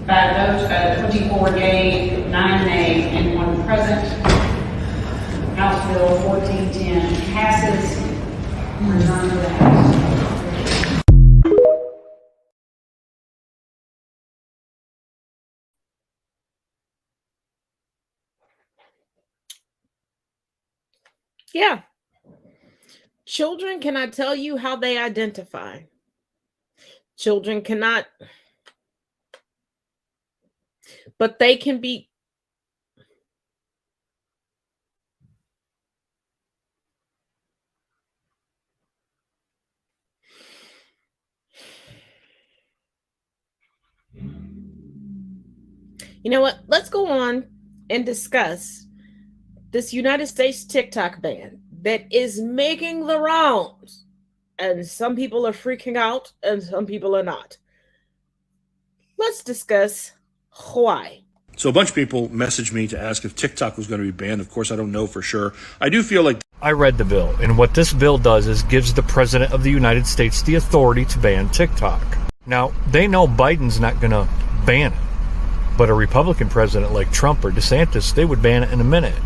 5 votes, 24 yea, 9 nay, and 1 present. House Bill 1410 passes. Return to the House. Yeah. Children cannot tell you how they identify. Children cannot, but they can be. You know what? Let's go on and discuss this United States TikTok ban that is making the rounds. And some people are freaking out and some people are not. Let's discuss why. So a bunch of people messaged me to ask if TikTok was going to be banned. Of course, I don't know for sure. I do feel like... I read the bill, and what this bill does is gives the President of the United States the authority to ban TikTok. Now, they know Biden's not going to ban it, but a Republican president like Trump or DeSantis, they would ban it in a minute.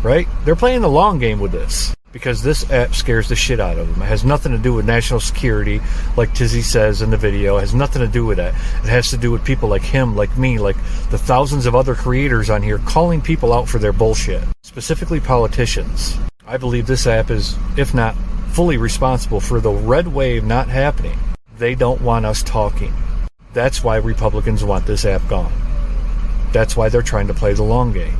Right? They're playing the long game with this because this app scares the shit out of them. It has nothing to do with national security, like Tizzy says in the video. It has nothing to do with that. It has to do with people like him, like me, like the thousands of other creators on here calling people out for their bullshit, specifically politicians. I believe this app is, if not fully responsible for the red wave not happening. They don't want us talking. That's why Republicans want this app gone. That's why they're trying to play the long game.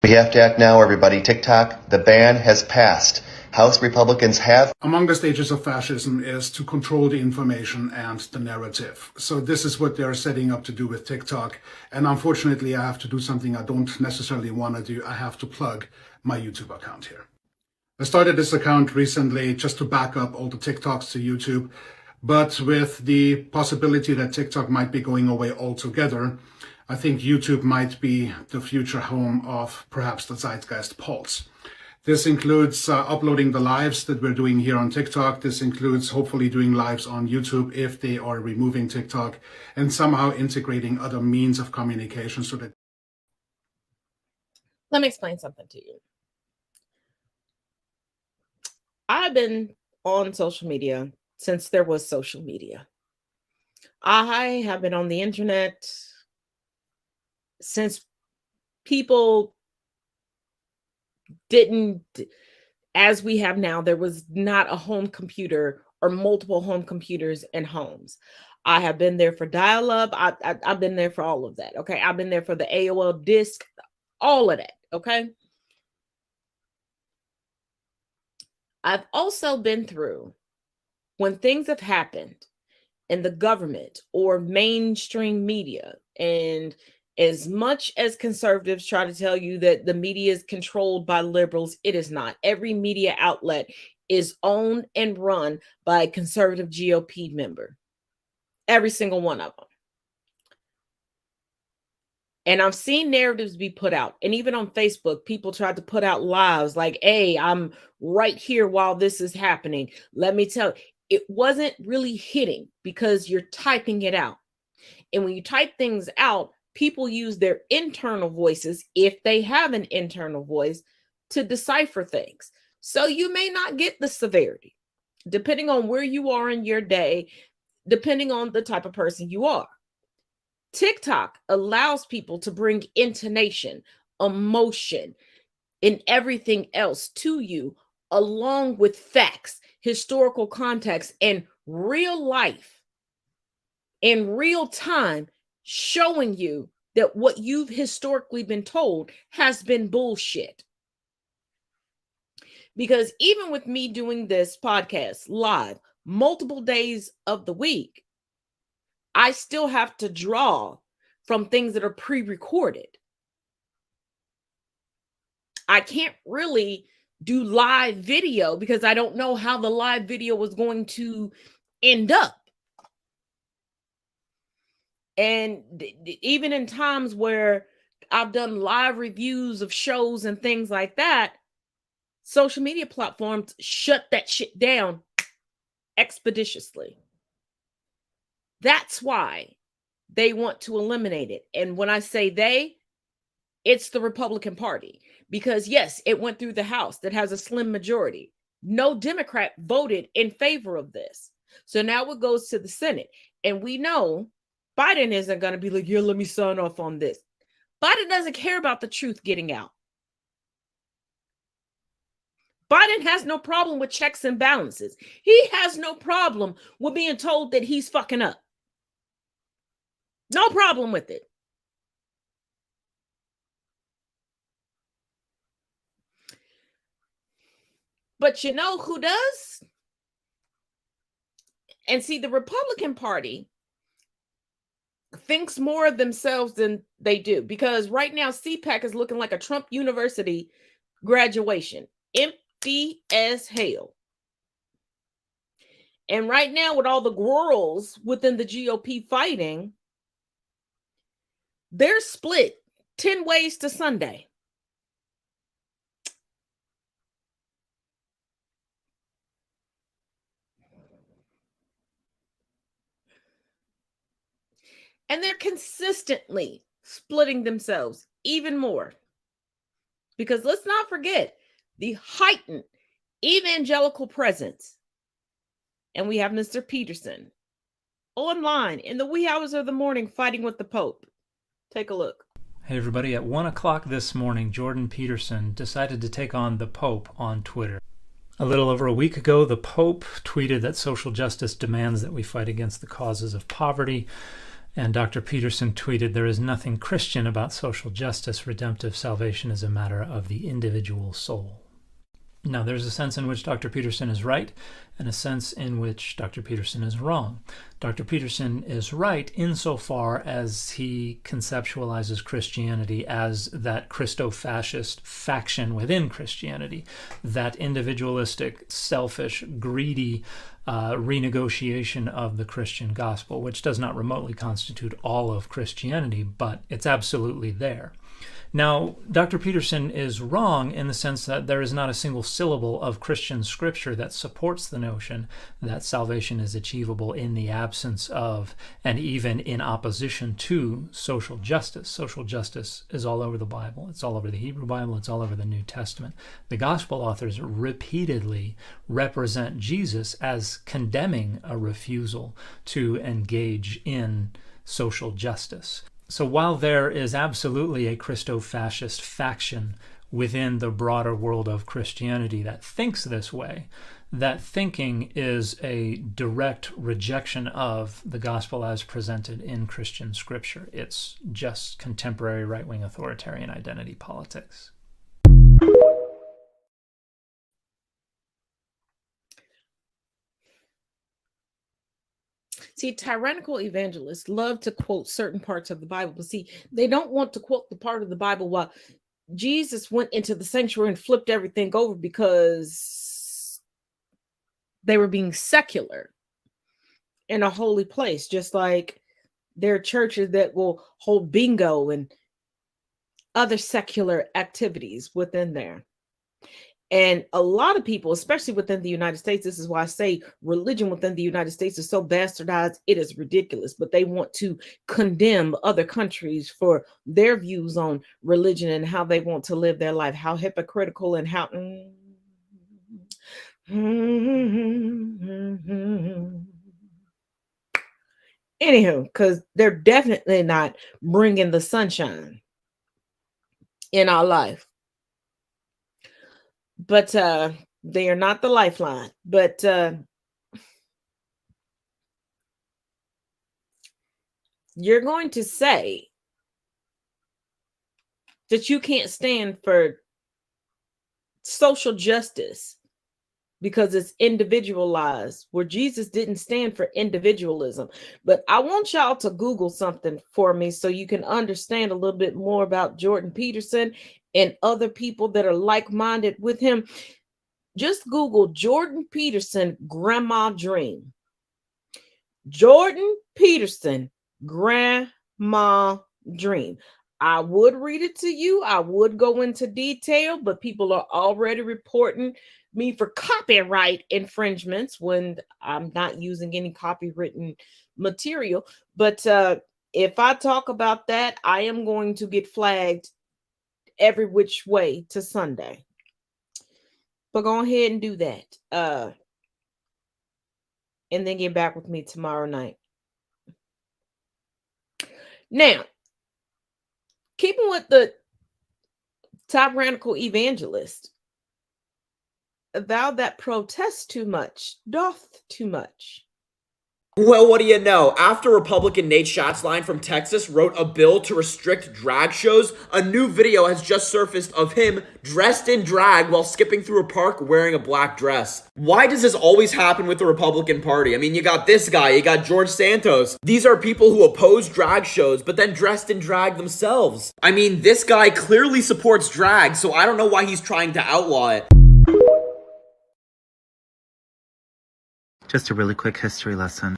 We have to act now, everybody. TikTok, the ban has passed. House Republicans have. Among the stages of fascism is to control the information and the narrative. So this is what they're setting up to do with TikTok. And unfortunately, I have to do something I don't necessarily want to do. I have to plug my YouTube account here. I started this account recently just to back up all the TikToks to YouTube. But with the possibility that TikTok might be going away altogether, I think YouTube might be the future home of perhaps the Zeitgeist Pulse. This includes uploading the lives that we're doing here on TikTok. This includes hopefully doing lives on YouTube if they are removing TikTok, and somehow integrating other means of communication so that... Let me explain something to you. I've been on social media since there was social media. I have been on the internet since people didn't, as we have now, there was not a home computer or multiple home computers in homes. I have been there for dial-up. I've been there for all of that. Okay. I've been there for the AOL disk, all of that. Okay. I've also been through when things have happened in the government or mainstream media, and as much as conservatives try to tell you that the media is controlled by liberals, it is not. Every media outlet is owned and run by a conservative GOP member. Every single one of them. And I've seen narratives be put out. And even on Facebook, people tried to put out lives like, hey, I'm right here while this is happening. Let me tell you, it wasn't really hitting because you're typing it out. And when you type things out, people use their internal voices, if they have an internal voice, to decipher things. So you may not get the severity, depending on where you are in your day, depending on the type of person you are. TikTok allows people to bring intonation, emotion, and everything else to you, along with facts, historical context, and real life in real time, showing you that what you've historically been told has been bullshit. Because even with me doing this podcast live multiple days of the week, I still have to draw from things that are pre-recorded. I can't really do live video because I don't know how the live video was going to end up. And even in times where I've done live reviews of shows and things like that, social media platforms shut that shit down expeditiously. That's why they want to eliminate it. And when I say they, it's the Republican Party. Because yes, it went through the House that has a slim majority. No Democrat voted in favor of this. So now it goes to the Senate. And we know Biden isn't going to be like, yeah, let me sign off on this. Biden doesn't care about the truth getting out. Biden has no problem with checks and balances. He has no problem with being told that he's fucking up. No problem with it. But you know who does? And see, the Republican Party thinks more of themselves than they do, because right now CPAC is looking like a Trump University graduation, empty as hell. And right now, with all the girls within the GOP fighting, they're split 10 ways to Sunday. And they're consistently splitting themselves even more. Because let's not forget the heightened evangelical presence. And we have Mr. Peterson online in the wee hours of the morning fighting with the Pope. Take a look. Hey everybody, at 1 o'clock this morning, Jordan Peterson decided to take on the Pope on Twitter. A little over a week ago, the Pope tweeted that social justice demands that we fight against the causes of poverty. And Dr. Peterson tweeted, there is nothing Christian about social justice. Redemptive salvation is a matter of the individual soul. Now, there's a sense in which Dr. Peterson is right and a sense in which Dr. Peterson is wrong. Dr. Peterson is right insofar as he conceptualizes Christianity as that Christo-fascist faction within Christianity, that individualistic, selfish, greedy renegotiation of the Christian gospel, which does not remotely constitute all of Christianity, but it's absolutely there. Now, Dr. Peterson is wrong in the sense that there is not a single syllable of Christian scripture that supports the notion that salvation is achievable in the absence of, and even in opposition to, social justice. Social justice is all over the Bible. It's all over the Hebrew Bible. It's all over the New Testament. The gospel authors repeatedly represent Jesus as condemning a refusal to engage in social justice. So while there is absolutely a Christo-fascist faction within the broader world of Christianity that thinks this way, that thinking is a direct rejection of the gospel as presented in Christian scripture. It's just contemporary right-wing authoritarian identity politics. See, tyrannical evangelists love to quote certain parts of the Bible, but see, they don't want to quote the part of the Bible while Jesus went into the sanctuary and flipped everything over because they were being secular in a holy place, just like there are churches that will hold bingo and other secular activities within there. And a lot of people, especially within the United States, this is why I say religion within the United States is so bastardized, it is ridiculous. But they want to condemn other countries for their views on religion and how they want to live their life, how hypocritical and how... Anywho, because they're definitely not bringing the sunshine in our life. But they are not the lifeline. But you're going to say that you can't stand for social justice because it's individualized, where Jesus didn't stand for individualism. But I want y'all to Google something for me so you can understand a little bit more about Jordan Peterson and other people that are like-minded with him. Just Google Jordan Peterson Grandma Dream. Jordan Peterson Grandma Dream. I would read it to you. I would go into detail, but people are already reporting me for copyright infringements when I'm not using any copywritten material. But if I talk about that, I am going to get flagged every which way to Sunday. But go ahead and do that. And then get back with me tomorrow night. Now, keeping with the tyrannical evangelist, thou that protests too much doth too much. Well, what do you know? After Republican Nate Schatzline from Texas wrote a bill to restrict drag shows, a new video has just surfaced of him dressed in drag while skipping through a park wearing a black dress. Why does this always happen with the Republican Party? I mean, you got this guy, you got George Santos. These are people who oppose drag shows, but then dressed in drag themselves. I mean, this guy clearly supports drag, so I don't know why he's trying to outlaw it. Just a really quick history lesson.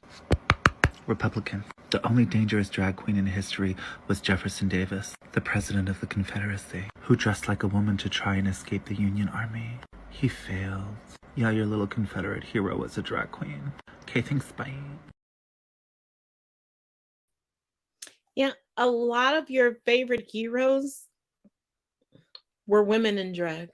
Republican. The only dangerous drag queen in history was Jefferson Davis, the president of the Confederacy, who dressed like a woman to try and escape the Union Army. He failed. Yeah, your little Confederate hero was a drag queen. Okay, thanks, bye. Yeah, a lot of your favorite heroes were women in drag.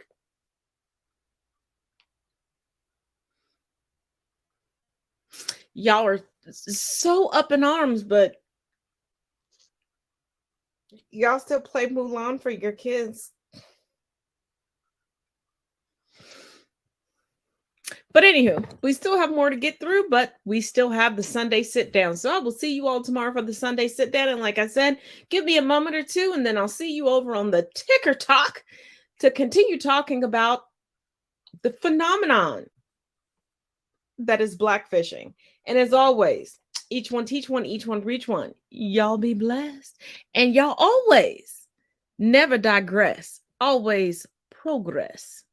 Y'all are so up in arms, but y'all still play Mulan for your kids. But anywho, we still have more to get through, but we still have the Sunday sit down. So I will see you all tomorrow for the Sunday sit down. And like I said, give me a moment or two, and then I'll see you over on the Ticker Talk to continue talking about the phenomenon that is blackfishing. And as always, each one teach one, each one reach one. Y'all be blessed. And y'all always never digress, always progress.